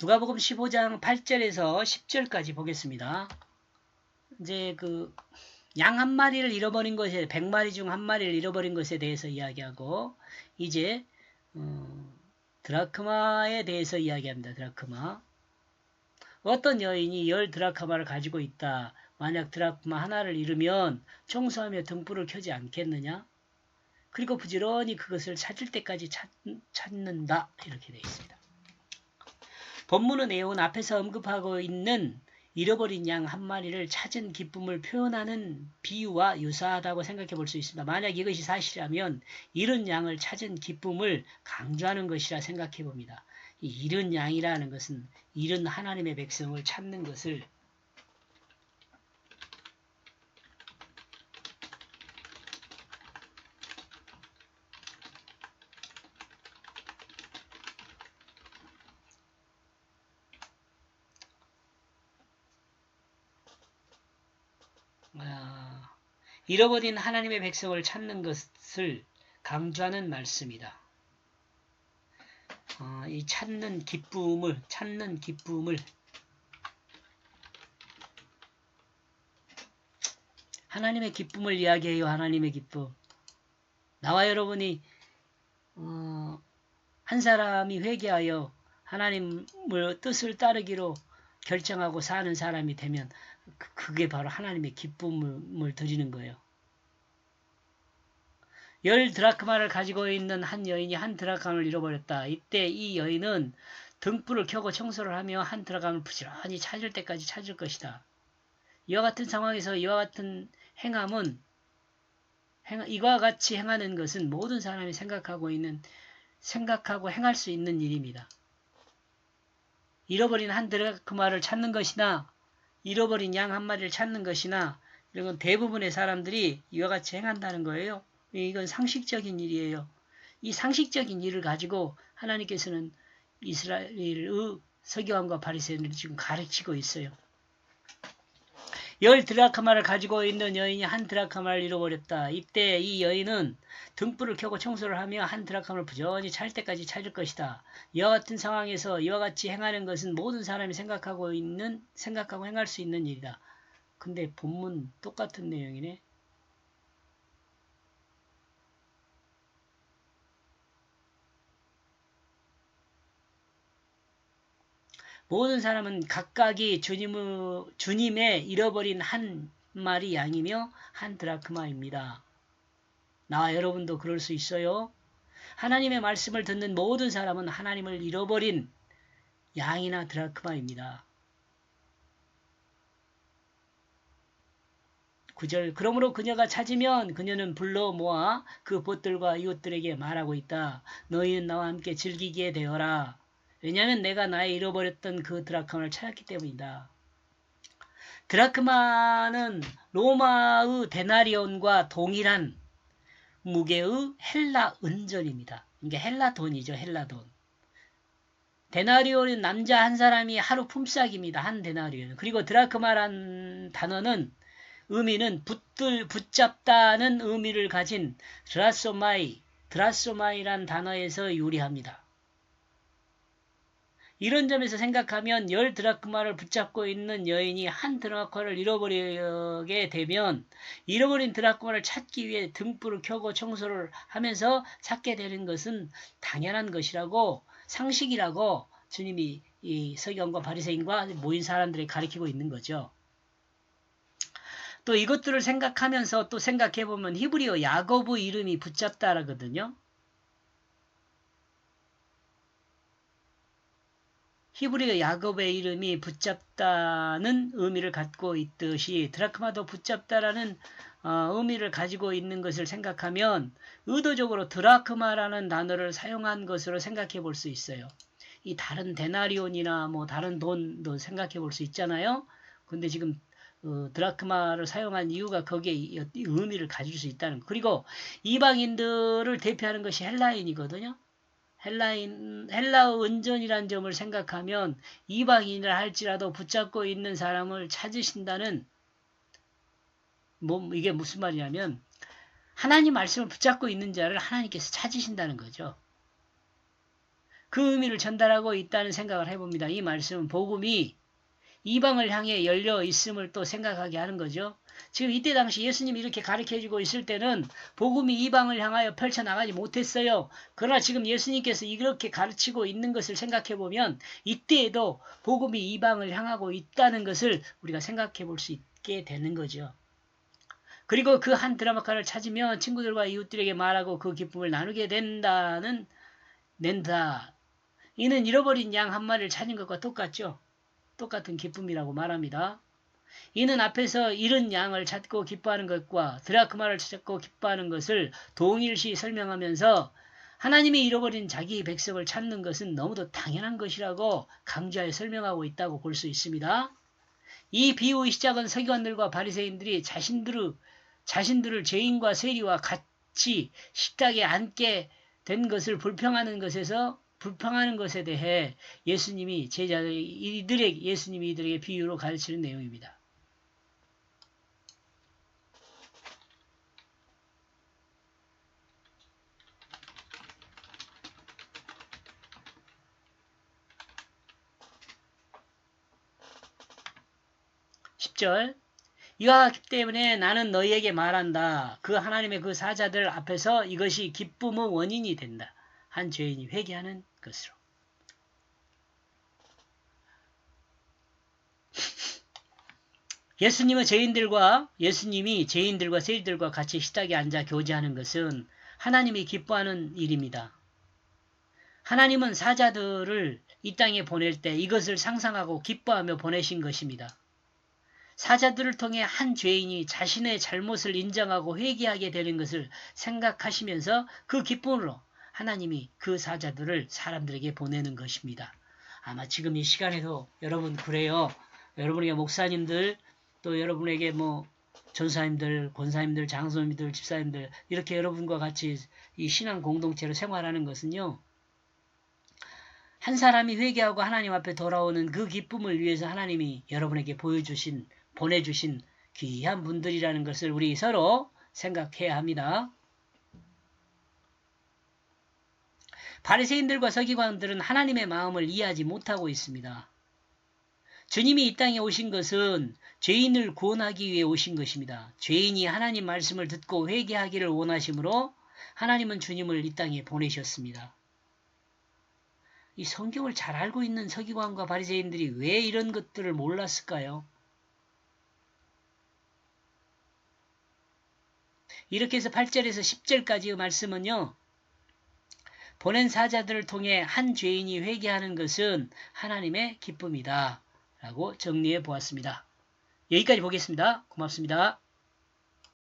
누가복음 15장 8절에서 10절까지 보겠습니다. 이제 양 한 마리를 잃어버린 것에 100마리 중 한 마리를 잃어버린 것에 대해서 이야기하고 이제 드라크마에 대해서 이야기합니다. 드라크마. 어떤 여인이 10 드라크마를 가지고 있다. 만약 드라크마 하나를 잃으면 청소하며 등불을 켜지 않겠느냐? 그리고 부지런히 그것을 찾을 때까지 찾는다. 이렇게 되어 있습니다. 본문의 내용은 앞에서 언급하고 있는 잃어버린 양 한 마리를 찾은 기쁨을 표현하는 비유와 유사하다고 생각해 볼 수 있습니다. 만약 이것이 사실이라면 잃은 양을 찾은 기쁨을 강조하는 것이라 생각해 봅니다. 이 잃은 양이라는 것은 잃은 하나님의 백성을 찾는 것을 잃어버린 하나님의 백성을 찾는 것을 강조하는 말씀이다. 이 찾는 기쁨을 하나님의 기쁨을 이야기해요. 하나님의 기쁨. 나와 여러분이 한 사람이 회개하여 하나님의 뜻을 따르기로 결정하고 사는 사람이 되면 그게 바로 하나님의 기쁨을 드리는 거예요. 10 드라크마를 가지고 있는 한 여인이 한 드라크마를 잃어버렸다. 이때 이 여인은 등불을 켜고 청소를 하며 한 드라크마를 부지런히 찾을 때까지 찾을 것이다. 이와 같은 상황에서 이와 같은 행함은 이와 같이 행하는 것은 모든 사람이 생각하고 행할 수 있는 일입니다. 잃어버린 한 드라크마를 찾는 것이나 잃어버린 양 한 마리를 찾는 것이나 이런 건 대부분의 사람들이 이와 같이 행한다는 거예요. 이건 상식적인 일이에요. 이 상식적인 일을 가지고 하나님께서는 이스라엘의 서기관과 바리새인들을 지금 가르치고 있어요. 10 드라크마를 가지고 있는 여인이 한 드라크마를 잃어버렸다. 이때 이 여인은 등불을 켜고 청소를 하며 한 드라크마를 부지런히 찾을 때까지 찾을 것이다. 이와 같은 상황에서 이와 같이 행하는 것은 모든 사람이 생각하고 행할 수 있는 일이다. 근데 본문 똑같은 내용이네. 모든 사람은 각각이 주님의 잃어버린 한 마리 양이며 한 드라크마입니다. 나와 여러분도 그럴 수 있어요. 하나님의 말씀을 듣는 모든 사람은 하나님을 잃어버린 양이나 드라크마입니다. 9절 그러므로 그녀가 찾으면 그녀는 불러 모아 그 벗들과 이웃들에게 말하고 있다. 너희는 나와 함께 즐기게 되어라. 왜냐하면 내가 나의 잃어버렸던 그 드라크마를 찾았기 때문이다. 드라크마는 로마의 데나리온과 동일한 무게의 헬라 은전입니다. 이게 헬라 돈이죠. 헬라 돈. 데나리온은 남자 한 사람이 하루 품삯입니다. 한 데나리온. 그리고 드라크마란 단어는 의미는 붙잡다는 의미를 가진 드라소마이란 단어에서 유래합니다. 이런 점에서 생각하면 10 드라크마를 붙잡고 있는 여인이 한 드라크마를 잃어버리게 되면 잃어버린 드라크마를 찾기 위해 등불을 켜고 청소를 하면서 찾게 되는 것은 당연한 것이라고 상식이라고 주님이 이 서기관과 바리새인과 모인 사람들에게 가르치고 있는 거죠. 또 이것들을 생각하면서 또 생각해보면 히브리어 야곱의 이름이 붙잡다라거든요. 히브리어 야곱의 이름이 붙잡다는 의미를 갖고 있듯이 드라크마도 붙잡다라는 의미를 가지고 있는 것을 생각하면 의도적으로 드라크마라는 단어를 사용한 것으로 생각해 볼 수 있어요. 이 다른 데나리온이나 뭐 다른 돈도 생각해 볼 수 있잖아요. 근데 지금 드라크마를 사용한 이유가 거기에 의미를 가질 수 있다는 거. 그리고 이방인들을 대표하는 것이 헬라인이거든요. 헬라어 은전이라는 점을 생각하면 이방인이라 할지라도 붙잡고 있는 사람을 찾으신다는 이게 무슨 말이냐면 하나님 말씀을 붙잡고 있는 자를 하나님께서 찾으신다는 거죠. 그 의미를 전달하고 있다는 생각을 해봅니다. 이 말씀은 복음이 이방을 향해 열려 있음을 또 생각하게 하는 거죠. 지금 이때 당시 예수님이 이렇게 가르쳐주고 있을 때는 복음이 이방을 향하여 펼쳐나가지 못했어요. 그러나 지금 예수님께서 이렇게 가르치고 있는 것을 생각해 보면 이때에도 복음이 이방을 향하고 있다는 것을 우리가 생각해 볼 수 있게 되는 거죠. 그리고 그 한 드라마카를 찾으면 친구들과 이웃들에게 말하고 그 기쁨을 나누게 된다. 이는 잃어버린 양 한 마리를 찾은 것과 똑같죠. 똑같은 기쁨이라고 말합니다. 이는 앞에서 잃은 양을 찾고 기뻐하는 것과 드라크마를 찾고 기뻐하는 것을 동일시 설명하면서 하나님이 잃어버린 자기 백성을 찾는 것은 너무도 당연한 것이라고 강조하여 설명하고 있다고 볼 수 있습니다. 이 비유의 시작은 서기관들과 바리새인들이 자신들을 죄인과 세리와 같이 식탁에 앉게 된 것을 불평하는 것에 대해 예수님이 이들에게 비유로 가르치는 내용입니다. 이와 같기 때문에 나는 너희에게 말한다. 그 하나님의 그 사자들 앞에서 이것이 기쁨의 원인이 된다. 한 죄인이 회개하는 것으로. 예수님이 죄인들과 세리들과 같이 식탁에 앉아 교제하는 것은 하나님이 기뻐하는 일입니다. 하나님은 사자들을 이 땅에 보낼 때 이것을 상상하고 기뻐하며 보내신 것입니다. 사자들을 통해 한 죄인이 자신의 잘못을 인정하고 회개하게 되는 것을 생각하시면서 그 기쁨으로 하나님이 그 사자들을 사람들에게 보내는 것입니다. 아마 지금 이 시간에도 여러분 그래요. 여러분에게 목사님들 또 여러분에게 전사님들, 권사님들, 장로님들, 집사님들 이렇게 여러분과 같이 이 신앙 공동체로 생활하는 것은요. 한 사람이 회개하고 하나님 앞에 돌아오는 그 기쁨을 위해서 하나님이 여러분에게 보내주신 귀한 분들이라는 것을 우리 서로 생각해야 합니다. 바리새인들과 서기관들은 하나님의 마음을 이해하지 못하고 있습니다. 주님이 이 땅에 오신 것은 죄인을 구원하기 위해 오신 것입니다. 죄인이 하나님 말씀을 듣고 회개하기를 원하심으로 하나님은 주님을 이 땅에 보내셨습니다. 이 성경을 잘 알고 있는 서기관과 바리새인들이 왜 이런 것들을 몰랐을까요? 이렇게 해서 8절에서 10절까지의 말씀은요. 보낸 사자들을 통해 한 죄인이 회개하는 것은 하나님의 기쁨이다. 라고 정리해 보았습니다. 여기까지 보겠습니다. 고맙습니다.